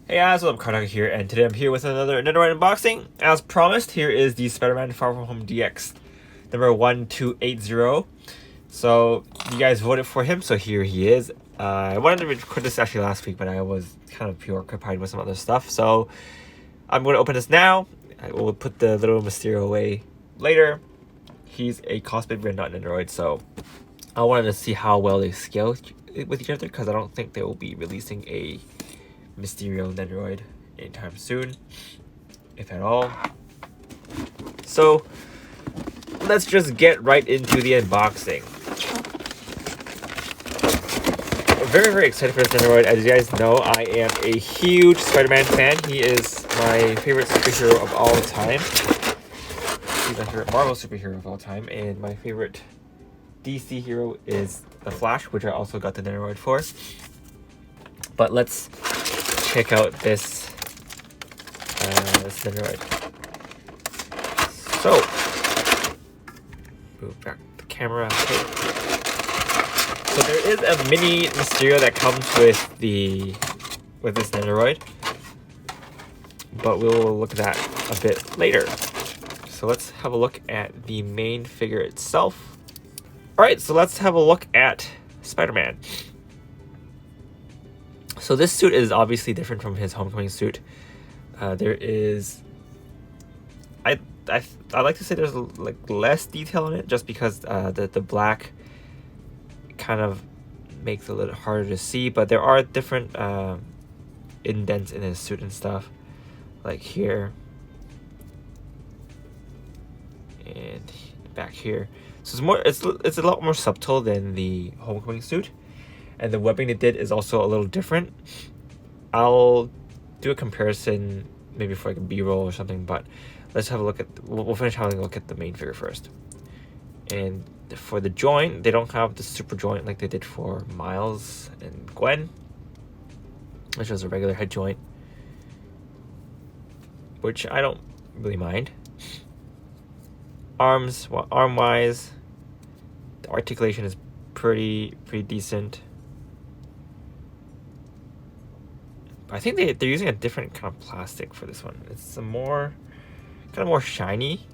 Hey guys, what's up, Karnak here, and today I'm here with another Nendoroid unboxing. As promised, here is the Spider-Man Far From Home DX number 1280. So, you guys voted for him, so here he is. I wanted to record this actually last week, but I was kind of preoccupied with some other stuff, so I'm going to open this now. I will put the little Mysterio away later. He's a cosplay brand, not Nendoroid, so I wanted to see how well they scale with each other, because I don't think they will be releasing a Mysterio Nendoroid anytime soon, if at all. So let's just get right into the unboxing. I'm very excited for this Nendoroid. As you guys know, I am a huge Spider-Man fan. He is my favorite superhero of all time. He's my favorite Marvel superhero of all time, and my favorite DC hero is the Flash, which I also got the Nendoroid for. But let's check out this Nendoroid. So, move back the camera. Okay. So there is a mini Mysterio that comes with this Nendoroid, but we'll look at that a bit later. So let's have a look at the main figure itself. Alright, so let's have a look at Spider-Man. So this suit is obviously different from his Homecoming suit. There is, I like to say there's like less detail in it, just because the black kind of makes it a little harder to see. But there are different indents in his suit and stuff, like here and back here. So it's a lot more subtle than the Homecoming suit. And the webbing they did is also a little different. I'll do a comparison maybe for like a B-roll or something, but let's have a look at, we'll finish having a look at the main figure first. And for the joint, they don't have the super joint like they did for Miles and Gwen, which was a regular head joint, which I don't really mind. Arm-wise, the articulation is pretty decent. I think they're using a different kind of plastic for this one. It's a more shiny.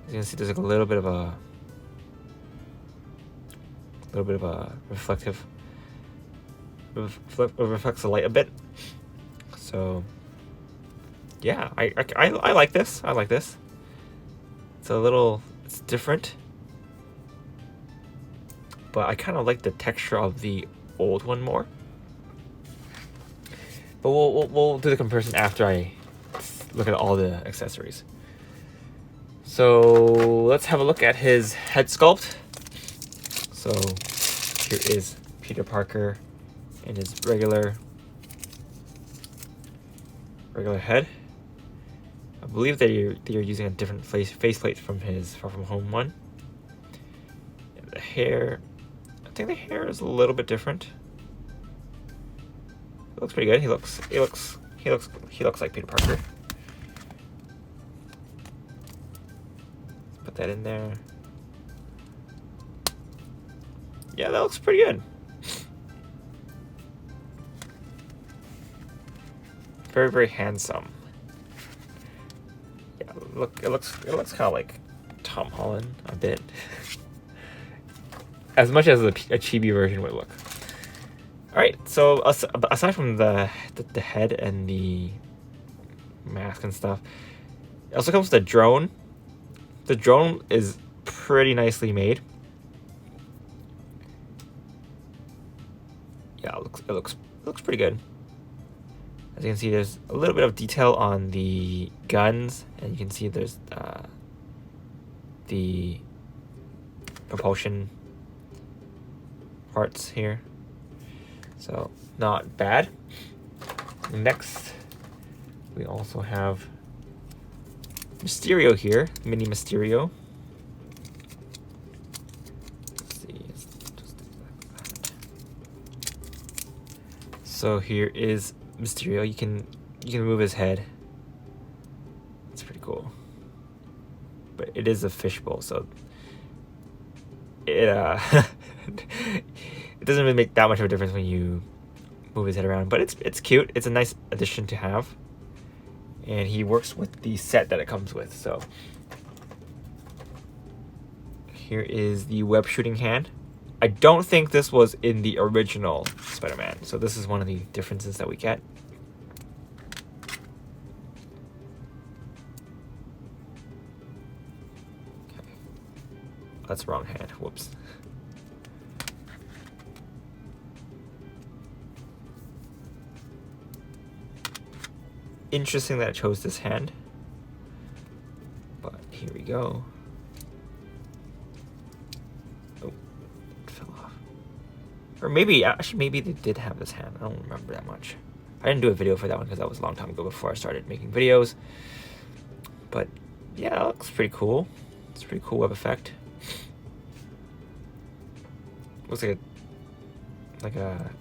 As you can see, there's like a little bit of a reflective. Reflects the light a bit. So yeah, I like this. I like this. It's different, but I kind of like the texture of the old one more. But we'll do the comparison after I look at all the accessories. So let's have a look at his head sculpt. So here is Peter Parker in his regular head. I believe they are using a different faceplate from his Far From Home one. And the hair, I think the hair is a little bit different. It looks pretty good. He looks like Peter Parker. Let's put that in there. Yeah, that looks pretty good. Very handsome. Yeah, it looks kind of like Tom Holland a bit. As much as a chibi version would look. Alright, so aside from the head and the mask and stuff, it also comes with a drone. The drone is pretty nicely made. Yeah, it looks pretty good. As you can see, there's a little bit of detail on the guns, and you can see there's the propulsion parts here. So, not bad. Next, we also have Mysterio here, mini Mysterio. Let's see, just like that. So here is Mysterio. You can move his head. It's pretty cool. But it is a fishbowl, so it it doesn't really make that much of a difference when you move his head around, but it's cute. It's a nice addition to have, and he works with the set that it comes with. So here is the web shooting hand. I don't think this was in the original Spider-Man, so this is one of the differences that we get. Okay. That's the wrong hand. Whoops. Interesting that I chose this hand, but here we go. Oh, it fell off. Or maybe, actually, maybe they did have this hand. I don't remember that much. I didn't do a video for that one because that was a long time ago before I started making videos. But yeah, it looks pretty cool. It's a pretty cool web effect. Looks like a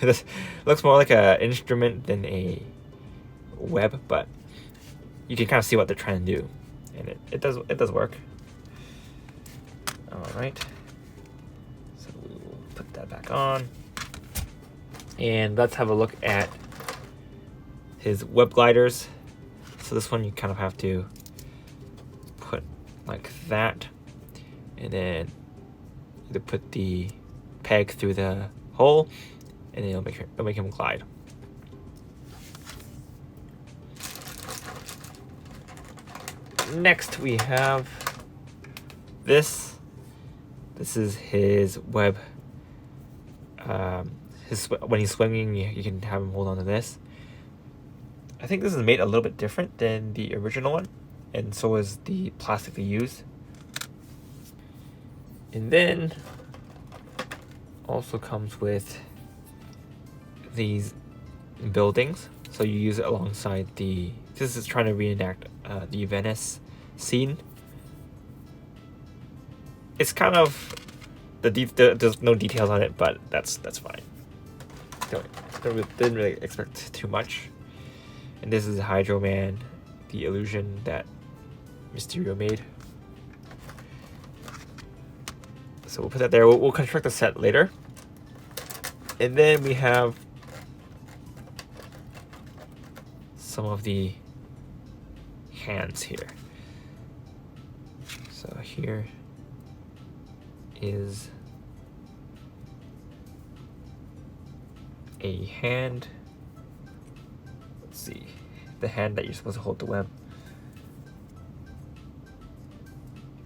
this looks more like a instrument than a web, but you can kind of see what they're trying to do, and it does work. All right, so we will put that back on, and let's have a look at his web gliders. So this one you kind of have to put like that, and then either put the peg through the hole, and then it'll make him glide. Next we have this. This is his web. When he's swinging, you can have him hold on to this. I think this is made a little bit different than the original one, and so is the plastic they use. And then also comes with these buildings, so you use it alongside the. This is trying to reenact the Venice scene. It's kind of there's no details on it, but that's fine. Didn't really expect too much. And this is Hydro Man, the illusion that Mysterio made. So we'll put that there. We'll construct the set later. And then we have some of the hands here. So here is a hand. Let's see, the hand that you're supposed to hold the web.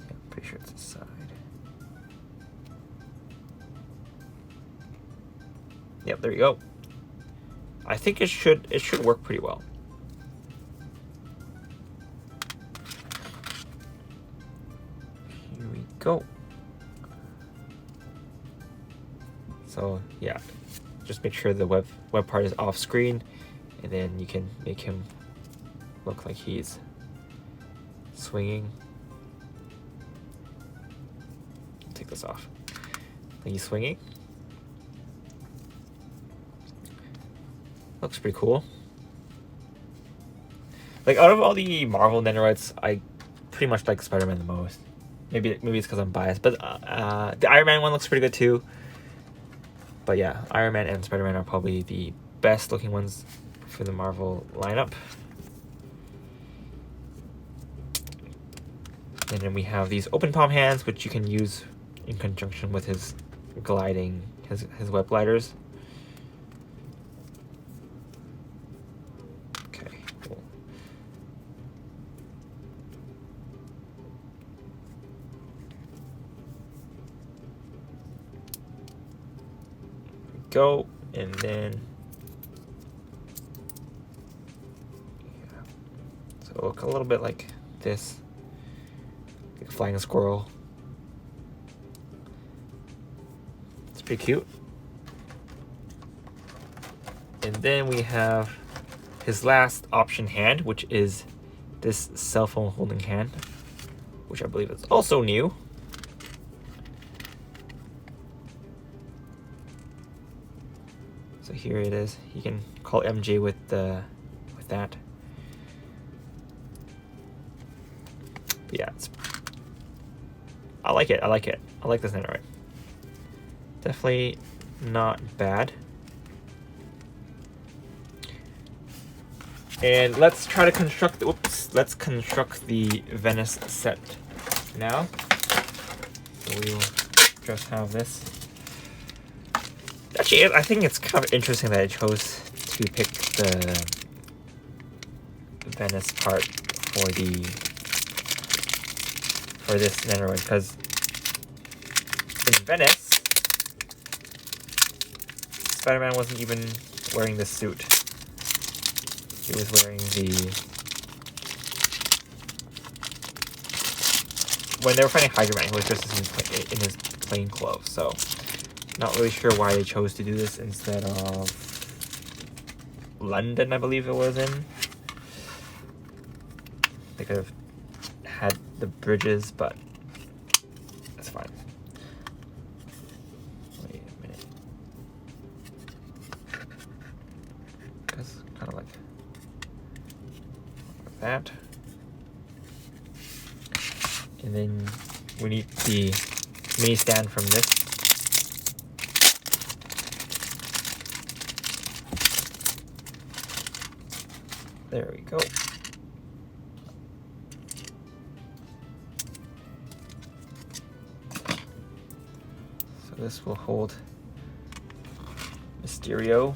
I'm pretty sure it's the side. Yep, there you go. I think it should work pretty well. Here we go. So yeah, just make sure the web part is off screen, and then you can make him look like he's swinging. Take this off. Like he's swinging. Looks pretty cool. Like out of all the Marvel Nendoroids, I pretty much like Spider-Man the most. Maybe it's because I'm biased, but the Iron Man one looks pretty good too. But yeah, Iron Man and Spider-Man are probably the best looking ones for the Marvel lineup. And then we have these open palm hands, which you can use in conjunction with his gliding, his web gliders. Okay, cool. Go, and then yeah. So it'll look a little bit like this, like flying a squirrel. It's pretty cute. And then we have his last option hand, which is this cell phone holding hand, which I believe is also new. So here it is. You can call MJ with that. But yeah, I like it. I like this Nendoroid. Definitely not bad. And let's try to construct. Let's construct the Venice set now. So we will just have this. Actually, I think it's kind of interesting that I chose to pick the Venice part for this Nendoroid, because in Venice, Spider-Man wasn't even wearing the suit. He was wearing when they were fighting Hydro Man, he was just in his plain clothes. So, not really sure why they chose to do this instead of London, I believe it was in. They could have had the bridges, but that's fine. Wait a minute. That's kind of like that. And then we need the mini stand from this. There we go. So this will hold Mysterio.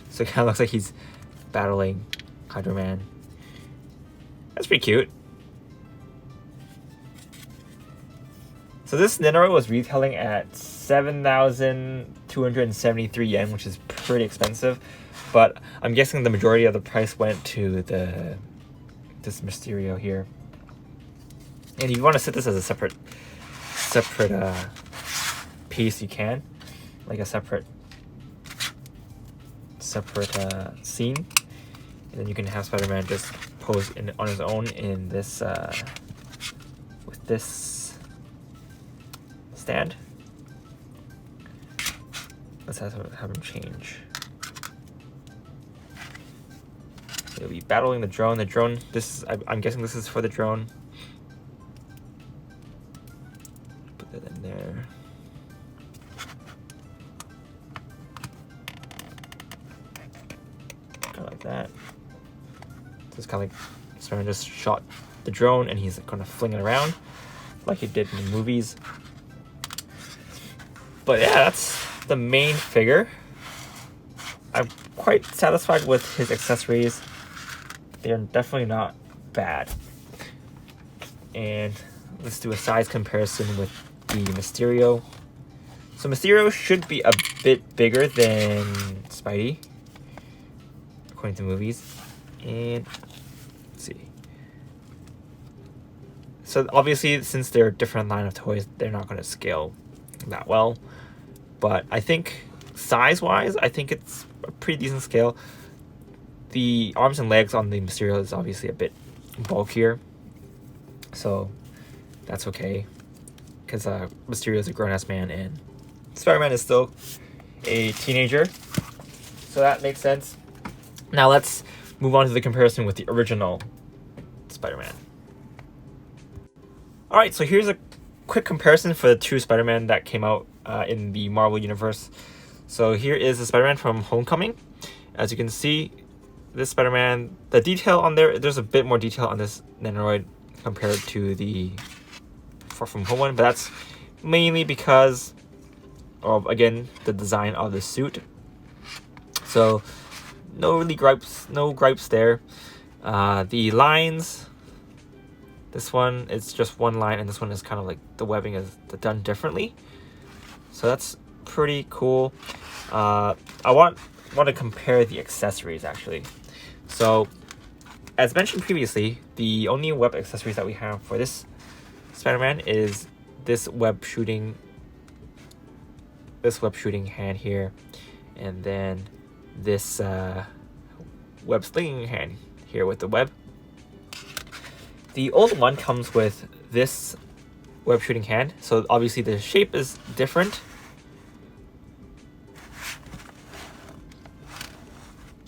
So it kind of looks like he's battling Hydro Man. That's pretty cute. So this Nendoroid was retailing at 7,273 yen, which is pretty expensive. But I'm guessing the majority of the price went to this Mysterio here. And if you want to set this as a separate piece, you can, like a separate scene, and then you can have Spider-Man just pose on his own in this with this stand. Let's have him change. He'll be battling the drone. The drone. I'm guessing this is for the drone. Put that in there. Kind of like that. So it's kind of like Spider-Man just shot the drone and he's kind of flinging it around like he did in the movies. But yeah, that's the main figure. I'm quite satisfied with his accessories. They're definitely not bad. And let's do a size comparison with the Mysterio. So Mysterio should be a bit bigger than Spidey, according to movies. And let's see. So obviously, since they're a different line of toys, they're not going to scale that well. But I think size-wise, I think it's a pretty decent scale. The arms and legs on the Mysterio is obviously a bit bulkier, so that's okay. Because Mysterio is a grown-ass man and Spider-Man is still a teenager, so that makes sense. Now let's move on to the comparison with the original Spider-Man. Alright, so here's a quick comparison for the two Spider-Man that came out in the Marvel Universe. So here is the Spider-Man from Homecoming. As you can see, this Spider-Man, the detail on there's a bit more detail on this Nendoroid compared to the Far From Home one, but that's mainly because of, again, the design of the suit. So no gripes there. The lines, this one is just one line, and this one is kind of like the webbing is done differently. So that's pretty cool. I want to compare the accessories actually. So as mentioned previously, the only web accessories that we have for this Spider-Man is this web shooting hand here, and then this web slinging hand here with the web. The old one comes with this web shooting hand, so obviously the shape is different.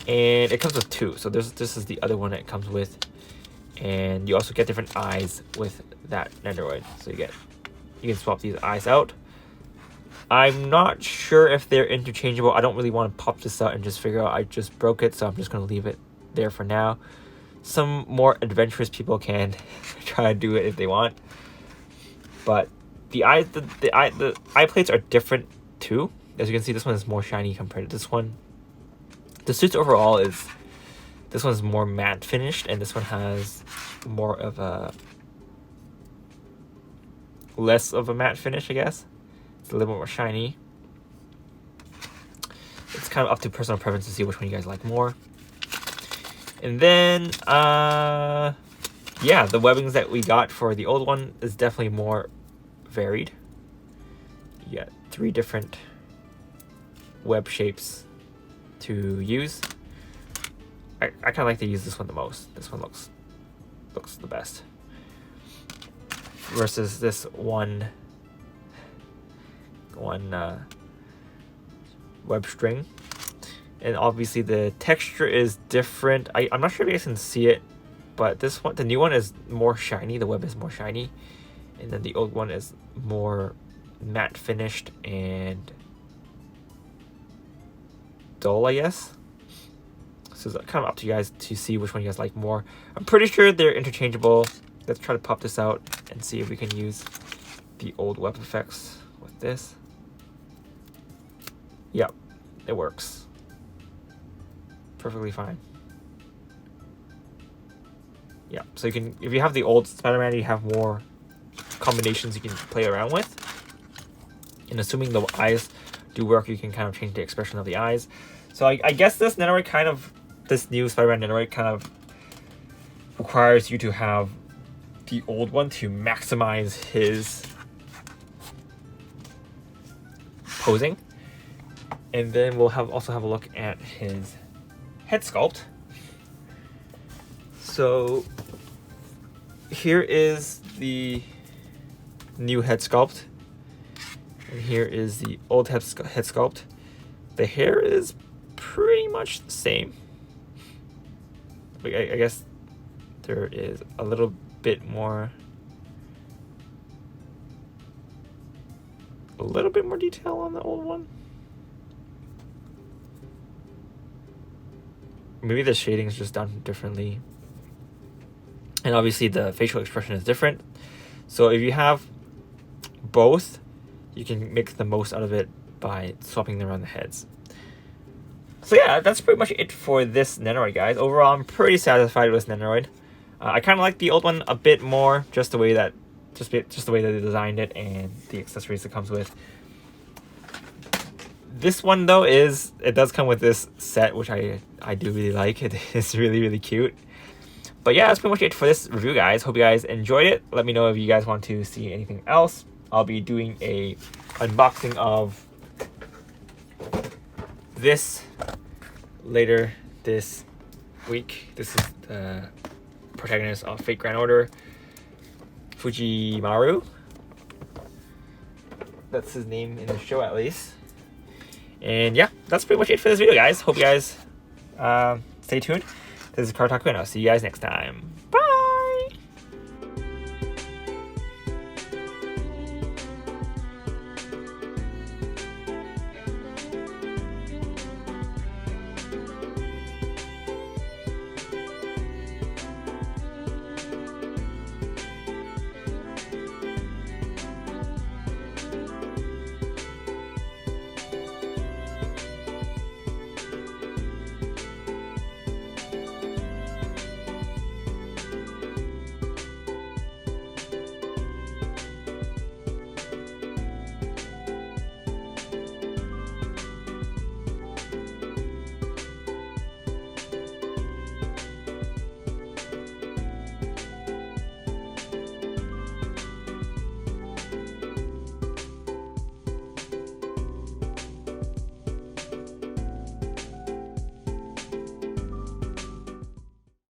And it comes with two, so this is the other one it comes with, and you also get different eyes with that Nendoroid. So you can swap these eyes out. I'm not sure if they're interchangeable. I don't really want to pop this out and just figure out I just broke it, so I'm just going to leave it there for now. Some more adventurous people can try to do it if they want. But the eye plates are different too. As you can see, this one is more shiny compared to this one. The suits overall is, this one's more matte finished, and this one has more of a, less of a matte finish, I guess. It's a little more shiny. It's kind of up to personal preference to see which one you guys like more. And then, yeah, the webbings that we got for the old one is definitely more varied. You got 3 different web shapes to use. I kind of like to use this one the most. This one looks the best. Versus this one web string. And obviously the texture is different. I'm not sure if you guys can see it, but this one, the new one, is more shiny. The web is more shiny. And then the old one is more matte finished and dull, I guess. So it's kind of up to you guys to see which one you guys like more. I'm pretty sure they're interchangeable. Let's try to pop this out and see if we can use the old web effects with this. Yep, it works perfectly fine. Yeah, so you can, if you have the old Spider-Man, you have more combinations you can play around with. And assuming the eyes do work, you can kind of change the expression of the eyes. So I guess this Nendoroid kind of, this new Spider-Man Nendoroid kind of requires you to have the old one to maximize his posing. And then we'll also have a look at his head sculpt. So here is the new head sculpt, and here is the old head sculpt. The hair is pretty much the same. I guess there is a little bit more detail on the old one. Maybe the shading is just done differently. And obviously the facial expression is different. So if you have both, you can make the most out of it by swapping them around the heads. So yeah, that's pretty much it for this Nendoroid, guys. Overall, I'm pretty satisfied with Nendoroid. I kind of like the old one a bit more, just the way that they designed it and the accessories it comes with. This one though it does come with this set, which I do really like. It is really, really cute. But yeah, that's pretty much it for this review, guys. Hope you guys enjoyed it. Let me know if you guys want to see anything else. I'll be doing a unboxing of this later this week. This is the protagonist of Fate Grand Order, Fujimaru. That's his name in the show, at least. And yeah, that's pretty much it for this video, guys. Hope you guys stay tuned. This is Kartaku, and I'll see you guys next time.